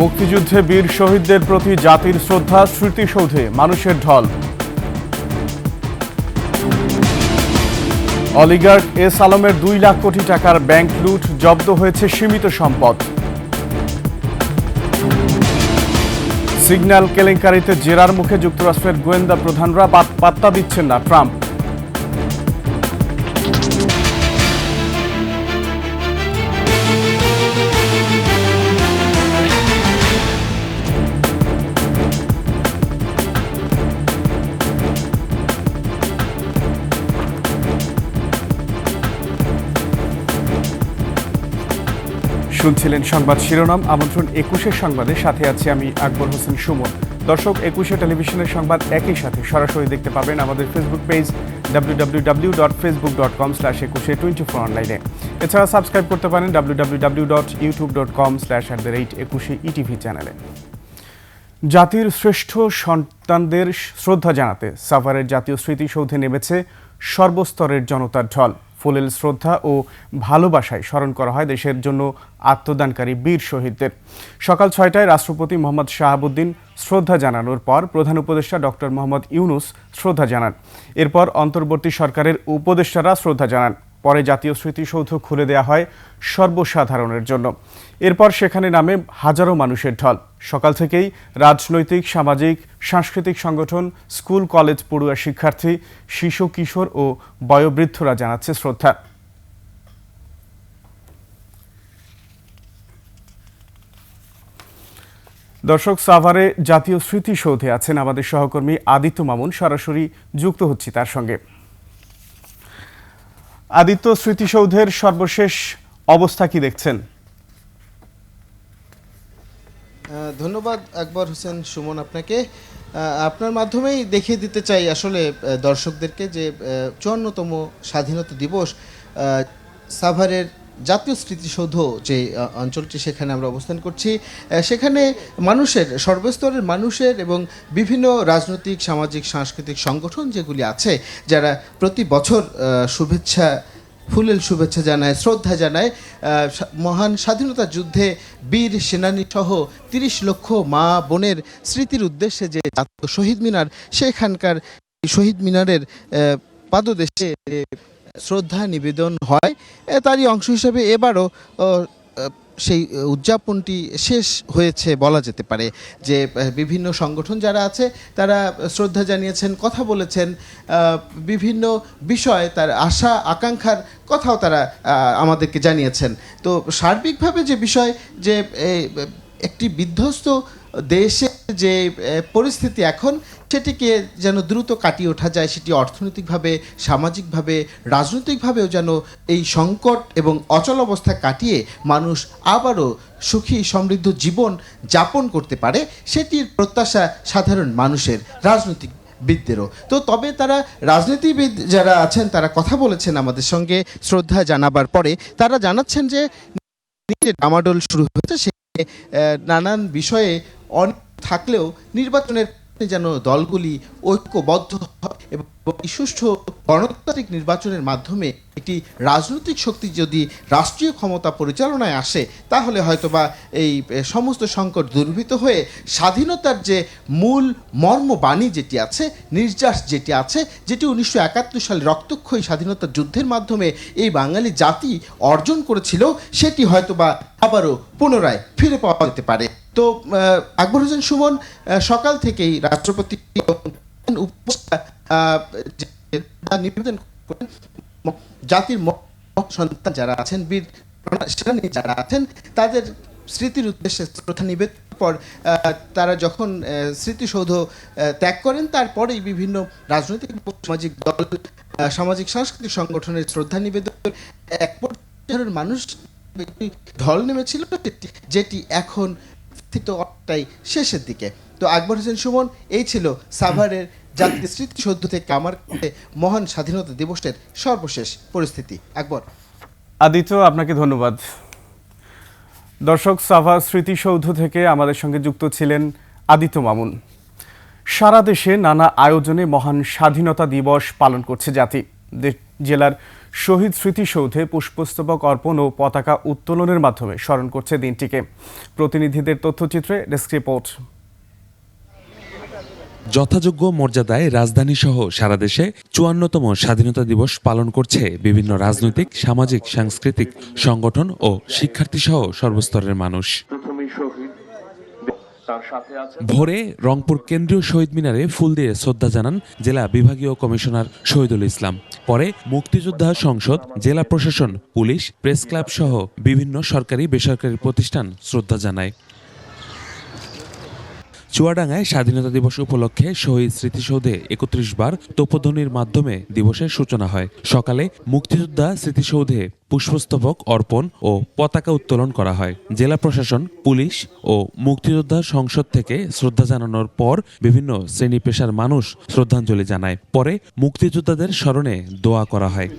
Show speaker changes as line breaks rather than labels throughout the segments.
মুক্তিযুদ্ধে বীর শহীদদের প্রতি জাতির শ্রদ্ধা, স্মৃতিসৌধে মানুষের ঢল। অলিগার্ক এস আলমের 2 লাখ কোটি টাকার ব্যাংক লুট, জব্দ হয়েছে সীমিত সম্পদ। সিগন্যাল কেলেঙ্কারিতে জেরার মুখে যুক্তরাষ্ট্রের গোয়েন্দা প্রধানরা পাত্তা দিচ্ছেন না ট্রাম্প। শুনছিলেন সংবাদ শিরোনাম। আমন্ত্রণ 21 সংবাদের সাথে আছি আমি আকবর হোসেন সুমন। দর্শক, 21 টেলিভিশনের সংবাদ একই সাথে সরাসরি দেখতে পাবেন আমাদের ফেসবুক পেজ www.facebook.com/2124 অনলাইনে। এছাড়া সাবস্ক্রাইব করতে পারেন www.youtube.com/21etv চ্যানেলে। জাতির শ্রেষ্ঠ সন্তানদের শ্রদ্ধা জানাতে সাভারের জাতীয় স্মৃতিসৌধে নেমেছে সর্বস্তরের জনতার ঢল। ফুলেল শ্রদ্ধা ও ভালোবাসায় স্মরণ করা হয় দেশের জন্য আত্মদানকারী বীর শহীদদের। সকাল 6টায় রাষ্ট্রপতি মোহাম্মদ শাহাবুদ্দিন শ্রদ্ধা জানানোর পর প্রধান উপদেষ্টা ডক্টর মোহাম্মদ ইউনুস শ্রদ্ধা জানান। এরপর অন্তর্বর্তী সরকারের উপদেষ্টারা শ্রদ্ধা জানান। পরে জাতীয় স্মৃতিসৌধ খুলে দেওয়া হয় সর্বসাধারণের জন্য। এরপর সেখানে নামে হাজারো মানুষের ঢল। সকাল থেকেই রাজনৈতিক, সামাজিক, সাংস্কৃতিক সংগঠন, স্কুল কলেজ পড়ুয়া শিক্ষার্থী, শিশু কিশোর ও বয়োবৃদ্ধরা জানাচ্ছে শ্রদ্ধা। দর্শক, সাভারে জাতীয় স্মৃতিসৌধে আছেন আমাদের সহকর্মী আদিত্য মামুন। সরাসরি যুক্ত হচ্ছি তার সঙ্গে। আদিত্য, স্মৃতিসৌধের সর্বশেষ অবস্থা কি দেখছেন?
ধন্যবাদ আকবর হোসেন সুমন আপনাকে। আপনার মাধ্যমেই দেখিয়ে দিতে চাই আসলে দর্শকদেরকে যে 54তম স্বাধীনতা দিবস সাভারের জাতীয় স্মৃতিসৌধ যে অঞ্চলটি, সেখানে আমরা অবস্থান করছি। সেখানে মানুষের, সর্বস্তরের মানুষের এবং বিভিন্ন রাজনৈতিক, সামাজিক, সাংস্কৃতিক সংগঠন যেগুলি আছে, যারা প্রতি বছর ফুলেল শুভেচ্ছা জানায়, শ্রদ্ধা জানায় মহান স্বাধীনতা যুদ্ধে বীর সেনানী সহ 30 লক্ষ মা বোনের স্মৃতির উদ্দেশ্যে যে জাতীয় শহীদ মিনার, সেখানকার শহীদ মিনারের পাদদেশে শ্রদ্ধা নিবেদন হয়। তারই অংশ হিসেবে এবারও সেই উদযাপনটি শেষ হয়েছে বলা যেতে পারে। যে বিভিন্ন সংগঠন যারা আছে তারা শ্রদ্ধা জানিয়েছেন, কথা বলেছেন, বিভিন্ন বিষয় তার আশা আকাঙ্ক্ষার কথাও তারা আমাদেরকে জানিয়েছেন। তো সার্বিকভাবে যে বিষয়, যে একটি বিধ্বস্ত দেশের যে পরিস্থিতি এখন, সেটিকে যেন দ্রুত কাটিয়ে ওঠা যায়, সেটি অর্থনৈতিকভাবে, সামাজিকভাবে, রাজনৈতিকভাবেও যেন এই সংকট এবং অচল অবস্থা কাটিয়ে মানুষ আবারও সুখী সমৃদ্ধ জীবন যাপন করতে পারে, সেটির প্রত্যাশা সাধারণ মানুষের, রাজনৈতিকবিদদেরও। তো তবে তারা, রাজনীতিবিদ যারা আছেন, তারা কথা বলেছেন আমাদের সঙ্গে শ্রদ্ধা জানাবার পরে। তারা জানাচ্ছেন যে ডামাডোল শুরু হয়েছে, সে নানান বিষয়ে অনেক থাকলেও নির্বাচনের যেন দলগুলি ঐক্যবদ্ধ এবং সুষ্ঠু গণতান্ত্রিক নির্বাচনের মাধ্যমে একটি রাজনৈতিক শক্তি যদি রাষ্ট্রীয় ক্ষমতা পরিচালনায় আসে, তাহলে হয়তোবা এই সমস্ত সংকট দূরীভূত হয়ে স্বাধীনতার যে মূল মর্মবাণী যেটি আছে, নির্যাস যেটি আছে, যেটি 1971 সালে রক্তক্ষয়ী স্বাধীনতা যুদ্ধের মাধ্যমে এই বাঙালি জাতি অর্জন করেছিল, সেটি হয়তোবা আবারও পুনরায় ফিরে পাওয়া যেতে পারে। তো আকবর হোসেন সুমন, সকাল থেকেই রাষ্ট্রপতি নিবেদন করেন জাতির সন্তান যারা আছেন, বীর সেনানী যারা আছেন, তাদের স্মৃতির উদ্দেশ্যে শ্রদ্ধা নিবেদনের পর তারা যখন স্মৃতিসৌধ ত্যাগ করেন, তারপরেই বিভিন্ন রাজনৈতিক সামাজিক দল, সামাজিক সাংস্কৃতিক সংগঠনের শ্রদ্ধা নিবেদন এক পর্যায়ের মানুষ ঢল নেমেছিল, যেটি এখন অনেকটাই শেষের দিকে। তো আকবর হোসেন সুমন, এই ছিল সাভারের জাতীয় স্মৃতিসৌধ থেকে আমার মহান স্বাধীনতা দিবসের সর্বশেষ পরিস্থিতি। আকবর।
আদিত্য, আপনাকে ধন্যবাদ। দর্শক, সাভার স্মৃতিসৌধ থেকে আমাদের সঙ্গে যুক্ত ছিলেন আদিত্য মামুন। সারা দেশে নানা আয়োজনে মহান স্বাধীনতা দিবস পালন করছে জাতি। জেলার শহীদ স্মৃতিসৌধে পুষ্পস্তবক অর্পণ ও পতাকা উত্তোলনের মাধ্যমে স্মরণ করছে দিনটিকে। প্রতিনিধিদের তথ্যচিত্রে ডেস্ক রিপোর্ট।
যথাযোগ্য মর্যাদায় রাজধানীসহ সারা দেশে ৫৪তম স্বাধীনতা দিবস পালন করছে বিভিন্ন রাজনৈতিক, সামাজিক, সাংস্কৃতিক সংগঠন ও শিক্ষার্থীসহ সর্বস্তরের মানুষ। ভোরে রংপুর কেন্দ্রীয় শহীদ মিনারে ফুল দিয়ে শ্রদ্ধা জানান জেলা বিভাগীয় কমিশনার শহীদুল ইসলাম। পরে মুক্তিযোদ্ধা সংসদ, জেলা প্রশাসন, পুলিশ, প্রেস ক্লাব সহ বিভিন্ন সরকারি বেসরকারি প্রতিষ্ঠান শ্রদ্ধা জানায়। চুয়াডাঙ্গায় স্বাধীনতা দিবস উপলক্ষে শহীদ স্মৃতিসৌধে ৩১ বার তোপধ্বনির মাধ্যমে দিবসের সূচনা হয়। সকালে মুক্তিযোদ্ধা স্মৃতিসৌধে পুষ্পস্তবক অর্পণ ও পতাকা উত্তোলন করা হয়। জেলা প্রশাসন, পুলিশ ও মুক্তিযোদ্ধা সংসদ থেকে শ্রদ্ধা জানানোর পর বিভিন্ন শ্রেণী পেশার মানুষ শ্রদ্ধাঞ্জলি জানায়। পরে মুক্তিযোদ্ধাদের স্মরণে দোয়া করা হয়।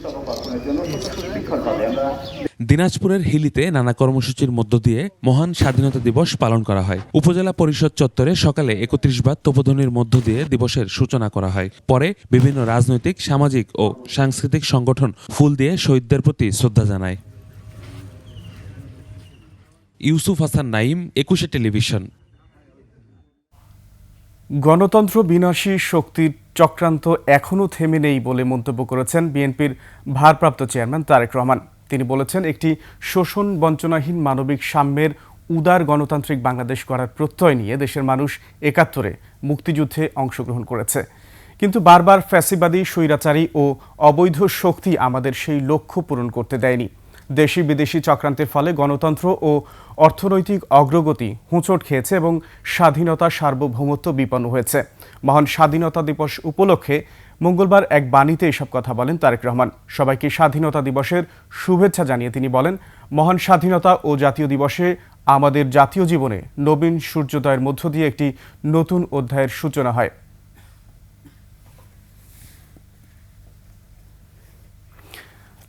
দিনাজপুরের হিলিতে নানা কর্মসূচির মধ্য দিয়ে মহান স্বাধীনতা দিবস পালন করা হয়। উপজেলা পরিষদ চত্বরে সকালে ৩১ বার তোপধ্বনির মধ্য দিয়ে দিবসের সূচনা করা হয়। পরে বিভিন্ন রাজনৈতিক, সামাজিক ও সাংস্কৃতিক সংগঠন ফুল দিয়ে শহীদদের প্রতি শ্রদ্ধা জানায়। ইউসুফ হাসান নাইম, ২১ টেলিভিশন।
গণতন্ত্র বিনাশী শক্তির চক্রান্ত এখনও থেমে নেই বলে মন্তব্য করেছেন বিএনপির ভারপ্রাপ্ত চেয়ারম্যান তারেক রহমান। তিনি বলেছেন, একটি শোষণ বঞ্চনাহীন মানবিক সাম্যের উদার গণতান্ত্রিক বাংলাদেশ গড়ার প্রত্যয় নিয়ে দেশের মানুষ ৭১-এ মুক্তিযুদ্ধে অংশগ্রহণ করেছে। কিন্তু বারবার ফ্যাসিবাদী, স্বৈরাচারী ও অবৈধ শক্তি আমাদের সেই লক্ষ্য পূরণ করতে দেয়নি। দেশি বিদেশি চক্রান্তের ফলে গণতন্ত্র ও অর্থনৈতিক অগ্রগতি হোঁচট খেয়েছে এবং স্বাধীনতা, সার্বভৌমত্ব বিপন্ন হয়েছে। মহান স্বাধীনতা দিবস উপলক্ষে মঙ্গলবার এক বাণীতে এসব কথা বলেন তারেক রহমান। সবাইকে স্বাধীনতা দিবসের শুভেচ্ছা জানিয়ে তিনি বলেন, মহান স্বাধীনতা ও জাতীয় দিবসে আমাদের জাতীয় জীবনে নবীন সূর্যোদয়ের মধ্য দিয়ে একটি নতুন অধ্যায়ের সূচনা হয়।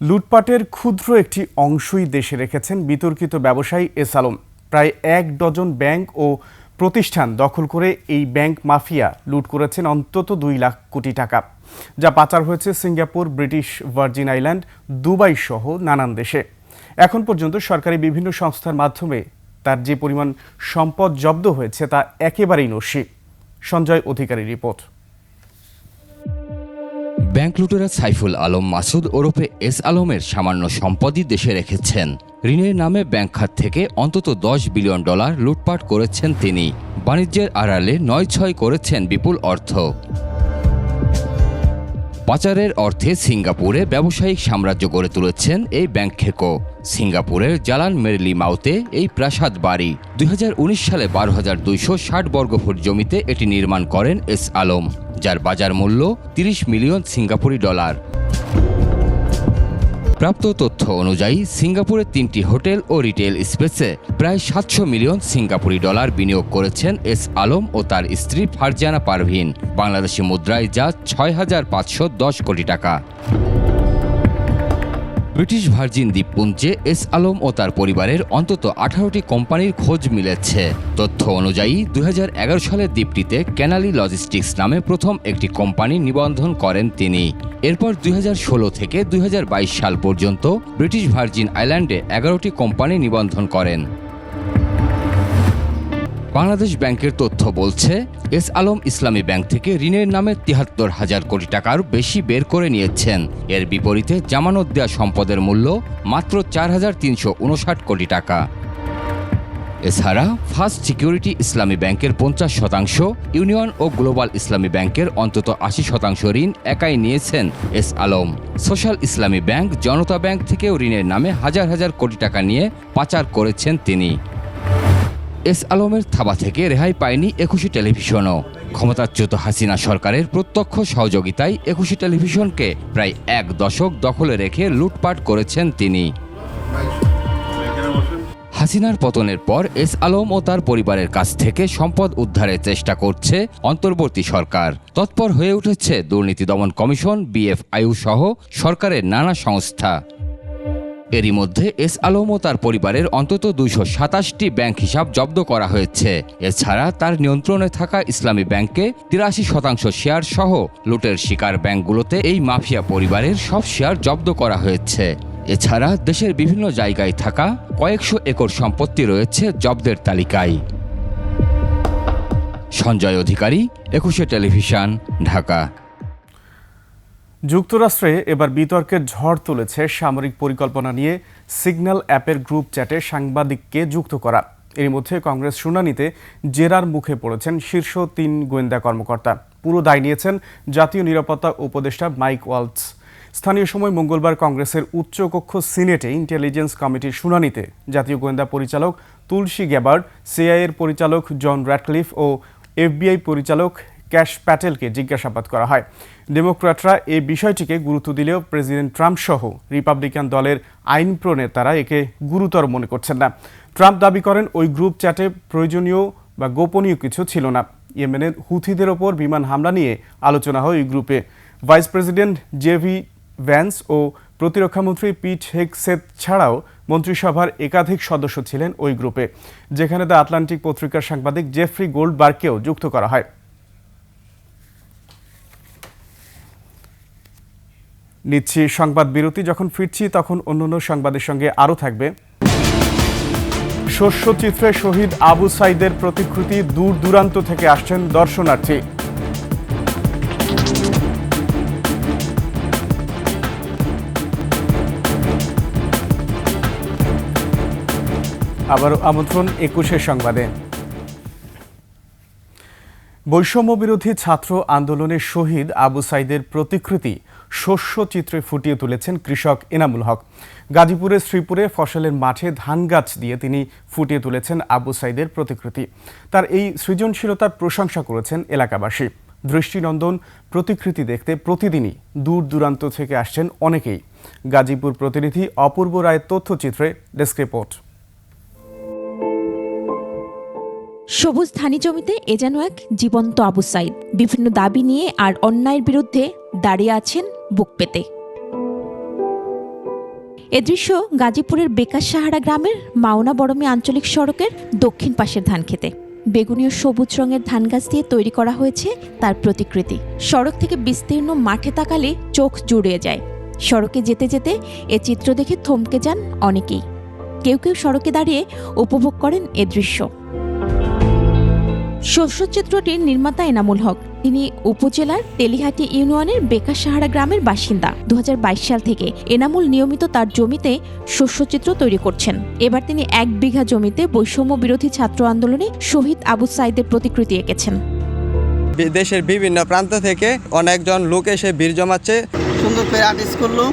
লুটপাটের ক্ষুদ্র একটি অংশই দেশে রেখেছেন বিতর্কিত ব্যবসায়ী এস আলম। প্রায় ১ ডজন ব্যাংক ও প্রতিষ্ঠান দখল করে এই ব্যাংক মাফিয়া লুট করেছেন অন্তত ২ লাখ কোটি টাকা, যা পাচার হয়েছে Singapore, British virgin island, Dubai সহ নানান দেশে। এখন পর্যন্ত সরকারি বিভিন্ন সংস্থার মাধ্যমে তার যে পরিমাণ সম্পদ জব্দ হয়েছে তা একেবারেই নস্যি। সঞ্জয় অধিকারী রিপোর্ট।
ব্যাংক লুটেরা সাইফুল আলম মাসুদ ওরফে এস আলমের সামান্য সম্পদই দেশে রেখেছেন। ঋণের নামে ব্যাংক খাত থেকে অন্তত $10 বিলিয়ন লুটপাট করেছেন তিনি। বাণিজ্যের আড়ালে ৯-৬ করেছেন বিপুল অর্থ। পাচারের অর্থে সিঙ্গাপুরে ব্যবসায়িক সাম্রাজ্য গড়ে তুলেছেন এই ব্যাংক খেকো। সিঙ্গাপুরের জালান মেরলি মাউতে এই প্রাসাদ বাড়ি। ২০১৯ সালে ১২,২৬০ বর্গফুট জমিতে এটি নির্মাণ করেন এস আলম, যার বাজার মূল্য ৩০ মিলিয়ন সিঙ্গাপুরি ডলার। প্রাপ্ত তথ্য অনুযায়ী সিঙ্গাপুরের ৩টি হোটেল ও রিটেল স্পেসে প্রায় ৭০০ মিলিয়ন সিঙ্গাপুরি ডলার বিনিয়োগ করেছেন এস আলম ও তার স্ত্রী ফারজানা পারভিন, বাংলাদেশি মুদ্রায় যা ৬,৫১০ কোটি টাকা। ব্রিটিশ ভার্জিন দ্বীপপুঞ্জে এস আলম ও তার পরিবারের অন্তত ১৮টি কোম্পানির খোঁজ মিলেছে। তথ্য অনুযায়ী ২০১১ সালে দ্বীপটিতে ক্যানালি লজিস্টিক্স নামে প্রথম একটি কোম্পানি নিবন্ধন করেন তিনি। এরপর ২০১৬ থেকে ২০২২ সাল পর্যন্ত ব্রিটিশ ভার্জিন আইল্যান্ডে ১১টি কোম্পানি নিবন্ধন করেন। বাংলাদেশ ব্যাংকের তথ্য বলছে, এস আলম ইসলামী ব্যাংক থেকে ঋণের নামে ৭৩,০০০ কোটি টাকার বেশি বের করে নিয়েছেন। এর বিপরীতে জামানত দেওয়া সম্পদের মূল্য মাত্র ৪,৩৫৯ কোটি টাকা। এছাড়া ফার্স্ট সিকিউরিটি ইসলামী ব্যাংকের ৫০%, ইউনিয়ন ও গ্লোবাল ইসলামী ব্যাংকের অন্তত ৮০% ঋণ একাই নিয়েছেন এস আলম। সোশ্যাল ইসলামী ব্যাংক, জনতা ব্যাংক থেকেও ঋণের নামে হাজার হাজার কোটি টাকা নিয়ে পাচার করেছেন তিনি। এস আলমের থাবা থেকে রেহাই পায়নি ২১ টেলিভিশনও। ক্ষমতাচ্যুত হাসিনা সরকারের প্রত্যক্ষ সহযোগিতায় ২১ টেলিভিশনকে প্রায় ১ দশক দখলে রেখে লুটপাট করেছেন তিনি। হাসিনার পতনের পর এস আলম ও তার পরিবারের কাছ থেকে সম্পদ উদ্ধারের চেষ্টা করছে অন্তর্বর্তী সরকার। তৎপর হয়ে উঠেছে দুর্নীতি দমন কমিশন, বিএফআইইউ সহ সরকারের নানা সংস্থা। এরই মধ্যে এস আলম ও তার পরিবারের অন্তত 227টি ব্যাংক হিসাব জব্দ করা হয়েছে। এছাড়া তার নিয়ন্ত্রণে থাকা ইসলামী ব্যাংকে 83% শেয়ার সহ লুটের শিকার ব্যাংকগুলোতে এই মাফিয়া পরিবারের সব শেয়ার জব্দ করা হয়েছে। এছাড়া দেশের বিভিন্ন জায়গায় থাকা কয়েকশো একর সম্পত্তি রয়েছে জব্দের তালিকায়। সঞ্জয় অধিকারী, 21 টেলিভিশন, ঢাকা।
যুক্তরাষ্ট্রে এবার বিতর্কের ঝড় তুলেছে সামরিক পরিকল্পনা নিয়ে সিগন্যাল অ্যাপের গ্রুপ চ্যাটে সাংবাদিককে যুক্ত করা। এর মধ্যে কংগ্রেস শুনানিতে জেরার মুখে পড়েছেন শীর্ষ 3 গোয়েন্দা কর্মকর্তা। পুরো দায় নিয়েছেন জাতীয় নিরাপত্তা উপদেষ্টা মাইক ওয়ালটজ। স্থানীয় সময় মঙ্গলবার কংগ্রেসের উচ্চকক্ষ সিনেটে ইন্টেলিজেন্স কমিটির শুনানিতে জাতীয় গোয়েন্দা পরিচালক তুলসী গ্যাবার্ড, সিআইএর পরিচালক জন র্যাটক্লিফ ও এফবিআই পরিচালক ক্যাশ প্যাটেলকে জিজ্ঞাসাবাদ করা হয়। ডেমোক্র্যাটরা এই বিষয়টিকে গুরুত্ব দিলেও প্রেসিডেন্ট ট্রাম্প সহ রিপাবলিকান দলের আইন প্রণেতারা একে গুরুতর মনে করছেন না। ট্রাম্প দাবি করেন ওই গ্রুপ চ্যাটে প্রয়োজনীয় বা গোপনীয় কিছু ছিল না। ইয়েমেনের হুথিদের ওপর বিমান হামলা নিয়ে আলোচনা হয় ওই গ্রুপে। ভাইস প্রেসিডেন্ট জেভি ভ্যান্স ও প্রতিরক্ষামন্ত্রী পিট হেগসেথ ছাড়াও মন্ত্রিসভার একাধিক সদস্য ছিলেন ওই গ্রুপে, যেখানে দ্য আটলান্টিক পত্রিকার সাংবাদিক জেফ্রি গোল্ডবার্গকেও যুক্ত করা হয়। নিচ্ছি সংবাদ বিরতি। যখন ফিরছি তখন অন্যান্য সংবাদের সঙ্গে আরও থাকবে শস্যচিত্রে শহীদ আবু সাইদের প্রতিকৃতি, দূর দূরান্ত থেকে আসছেন দর্শনার্থী। আবারও আমন্ত্রণ 21 সংবাদে। বৈষম্য বিরোধী ছাত্র আন্দোলনের শহীদ আবু সাইদের প্রতিকৃতি শস্যচিত্রে ফুটিয়ে তুলেছেন কৃষক এনামুল হক। গাজীপুরের শ্রীপুরে ফসলের মাঠে ধান গাছ দিয়ে তিনি ফুটিয়ে তুলেছেন আবু সাইদের প্রতিকৃতি। তার এই সৃজনশীলতার প্রশংসা করেছেন এলাকাবাসী। দৃষ্টিনন্দন প্রতিকৃতি দেখতে প্রতিদিনই দূর দূরান্ত থেকে আসছেন অনেকেই। গাজীপুর প্রতিনিধি অপূর্ব রায়ের তথ্যচিত্রে ডেস্ক রিপোর্ট।
সবুজ ধানি জমিতে এ যেন এক জীবন্ত আবু সাইদ। বিভিন্ন দাবি নিয়ে আর অন্যায়ের বিরুদ্ধে দাঁড়িয়ে আছেন বুক পেতে। এ দৃশ্য গাজীপুরের বেকার সাহারা গ্রামের মাওনা বড়মী আঞ্চলিক সড়কের দক্ষিণ পাশের ধানক্ষেতে। বেগুনি ও সবুজ রঙের ধান গাছ দিয়ে তৈরি করা হয়েছে তার প্রতিকৃতি। সড়ক থেকে বিস্তীর্ণ মাঠে তাকালে চোখ জুড়িয়ে যায়। সড়কে যেতে যেতে এ চিত্র দেখে থমকে যান অনেকেই। কেউ কেউ সড়কে দাঁড়িয়ে উপভোগ করেন এ দৃশ্য। শস্যচিত্রটির নির্মাতা এনামুল হক। তিনি উপজেলার তেলিহাটি ইউনিয়নের বেকার সাহারা গ্রামের বাসিন্দা। 2022 সাল থেকে এনামুল নিয়মিত তার জমিতে শস্যচিত্র তৈরি করছেন। এবার তিনি 1 বিঘা জমিতে বৈষম্য বিরোধী ছাত্র আন্দোলনে শহীদ আবু সাইদের প্রতিকৃতি এঁকেছেন।
দেশের বিভিন্ন প্রান্ত থেকে অনেকজন লোক এসে ভিড় জমাচ্ছে।
সুন্দর করে আর্টিস্ট করলো,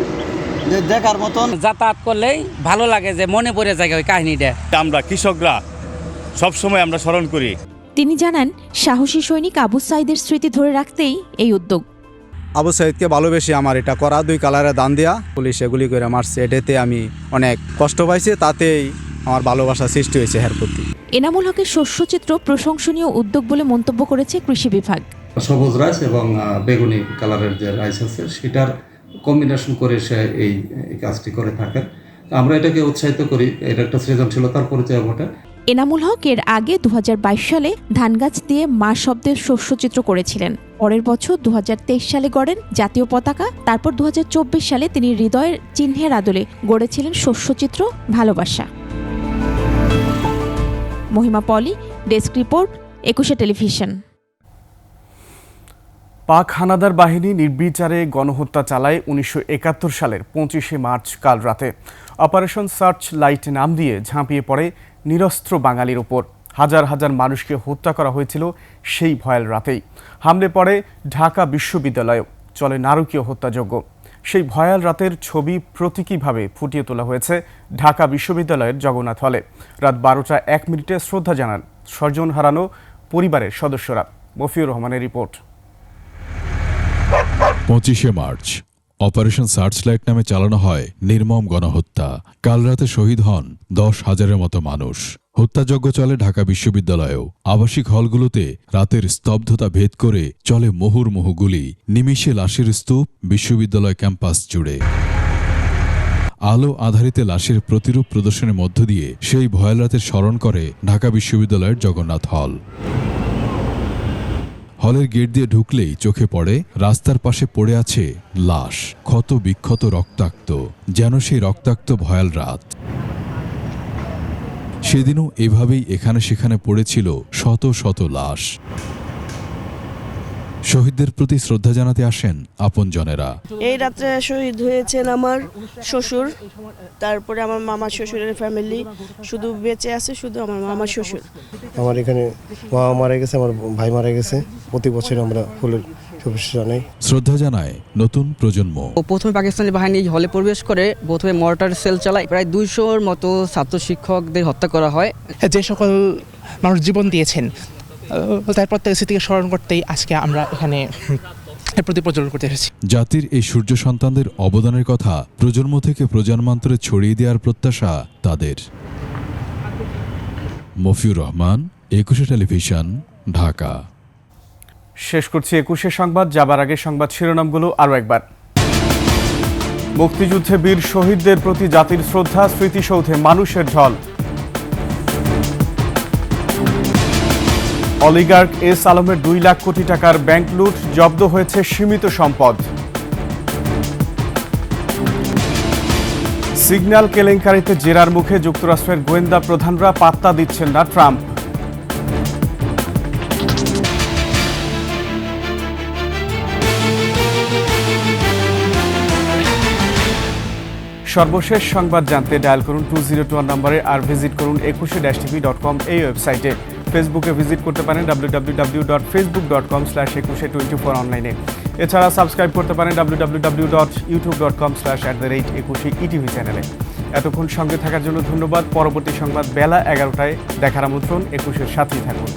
যে দেখার মতন।
যাতায়াত করলেই ভালো লাগে, যে মনে পড়ে যায় ওই কাহিনীটা।
আমরা কৃষকরা সবসময় আমরা স্মরণ করি।
তিনি জানান, সাহসী সৈনিক আবু সাইদের স্মৃতি ধরে রাখতেই এই উদ্যোগ।
আবু সাইদকে ভালোবেসে আমার এটা করা, 2 কালারে দান দেয়া। পুলিশ এগুলি করে মারছে, এটাতে আমি অনেক কষ্ট পাইছি, তাতেই আমার ভালোবাসা সৃষ্টি হয়েছে এর প্রতি।
এনামুল হকের শস্যচিত্র প্রশংসনীয় উদ্যোগ বলে মন্তব্য করেছে কৃষি বিভাগ।
সবুজ রাইস এবং বেগুনি কালারের যে রাইস আছে সেটার কম্বিনেশন করে সে এই কাজটি করে থাকেন। আমরা এটাকে উৎসাহিত করি, এটা একটা সৃজনশীলতার পরিচয় বটে।
এনামুল হক এর আগে 2022 সালে ধান গাছ দিয়ে মা শব্দের শস্যচিত্র করেছিলেন। পরের বছর 2023 সালে গড়েন জাতীয় পতাকা। তারপর 2024 সালে তিনি হৃদয়ের চিহ্নের আদলে গড়েছিলেন শস্যচিত্র ভালোবাসা। মহিমা পলি, ডেস্ক রিপোর্ট, 21 টেলিভিশন।
পাক হানাদার বাহিনী নির্বিচারে গণহত্যা চালায় 1971 সালের 25শে মার্চ কাল রাতে। অপারেশন সার্চ লাইট নাম দিয়ে ঝাঁপিয়ে পড়ে নিরস্ত্র বাঙালির ওপর। হাজার হাজার মানুষকে হত্যা করা হয়েছিল সেই ভয়াল রাতেই। হামলে পড়ে ঢাকা বিশ্ববিদ্যালয়েও, চলে নারকীয় হত্যাযজ্ঞ। সেই ভয়াল রাতের ছবি প্রতীকীভাবে ফুটিয়ে তোলা হয়েছে ঢাকা বিশ্ববিদ্যালয়ের জগন্নাথ হলে। রাত 12টা 1 মিনিটে শ্রদ্ধা জানান স্বজন হারানো পরিবারের সদস্যরা। মফিউর রহমানের রিপোর্ট।
25শে মার্চ অপারেশন সার্চলাইট নামে চালানো হয় নির্মম গণহত্যা। কাল রাতে শহীদ হন 10,000-এর মতো মানুষ। হত্যাযজ্ঞ চলে ঢাকা বিশ্ববিদ্যালয়েও। আবাসিক হলগুলোতে রাতের স্তব্ধতা ভেদ করে চলে মুহুর্মুহু গুলি। নিমিষে লাশের স্তূপ বিশ্ববিদ্যালয় ক্যাম্পাস জুড়ে। আলো আধারিতে লাশের প্রতিরূপ প্রদর্শনের মধ্য দিয়ে সেই ভয়াল রাতের স্মরণ করে ঢাকা বিশ্ববিদ্যালয়ের জগন্নাথ হল। হলের গেট দিয়ে ঢুকলেই চোখে পড়ে রাস্তার পাশে পড়ে আছে লাশ, ক্ষত বিক্ষত রক্তাক্ত, যেন সেই রক্তাক্ত ভয়াল রাত। সেদিনও এভাবেই এখানে সেখানে পড়েছিল শত শত লাশ। শহীদদের প্রতি শ্রদ্ধা জানাতে আসেন আপনজনেরা।
এই রাত্রে শহীদ হয়েছেন আমার শ্বশুর, তারপরে আমার মামা শ্বশুরের ফ্যামিলি, শুধু বেঁচে আছে শুধু আমার মামা শ্বশুর।
আমার এখানে মা মারা গেছে, আমার ভাই মারা গেছে। প্রতি বছর আমরা ফুলের শুভেচ্ছা জানাই,
শ্রদ্ধা জানায় নতুন প্রজন্ম।
প্রথমে পাকিস্তানি বাহিনী হলে প্রবেশ করে প্রথমে মর্টার সেল চালায়, প্রায় 200-র মতো ছাত্র শিক্ষকদের হত্যা করা হয়।
যে সকল মানুষ জীবন দিয়েছেন তার প্রত্যেক স্মৃতিকে স্মরণ করতেই আজকে আমরা এখানে প্রতি প্রজ্বলন করতে এসেছি।
জাতির এই সূর্য সন্তানদের অবদানের কথা প্রজন্ম থেকে প্রজন্মান্তরে ছড়িয়ে দেওয়ার প্রত্যাশা তাদের। মফিউর রহমান, 21 টেলিভিশন, ঢাকা।
শেষ করছি 21 সংবাদ। যাবার আগে সংবাদ শিরোনামগুলো আরও একবার। মুক্তিযুদ্ধে বীর শহীদদের প্রতি জাতির শ্রদ্ধা, স্মৃতিসৌধে মানুষের ঢল। অলিগার্ক এস আলমের 2 লাখ কোটি টাকার ব্যাংক লুট, জব্দ হয়েছে সীমিত সম্পদ। সিগন্যাল কেলেঙ্কারিতে জেরার মুখে যুক্তরাষ্ট্রের গোয়েন্দা প্রধানরা পাত্তা দিচ্ছেন না ট্রাম্প। সর্বশেষ সংবাদ জানতে ডায়াল করুন 2021 নম্বরে, আর ভিজিট করুন 21-tv.com এই ওয়েবসাইটে। ফেসবুকে ভিজিট করতে পারেন www.facebook.com/2124 অনলাইনে। এছাড়া সাবস্ক্রাইব করতে পারেন www.youtube.com/@21etv চ্যানেলে। এতক্ষণ সঙ্গে থাকার জন্য ধন্যবাদ। পরবর্তী সংবাদ বেলা 11টায় দেখার আমন্ত্রণ। 21-এর সাথেই থাকুন।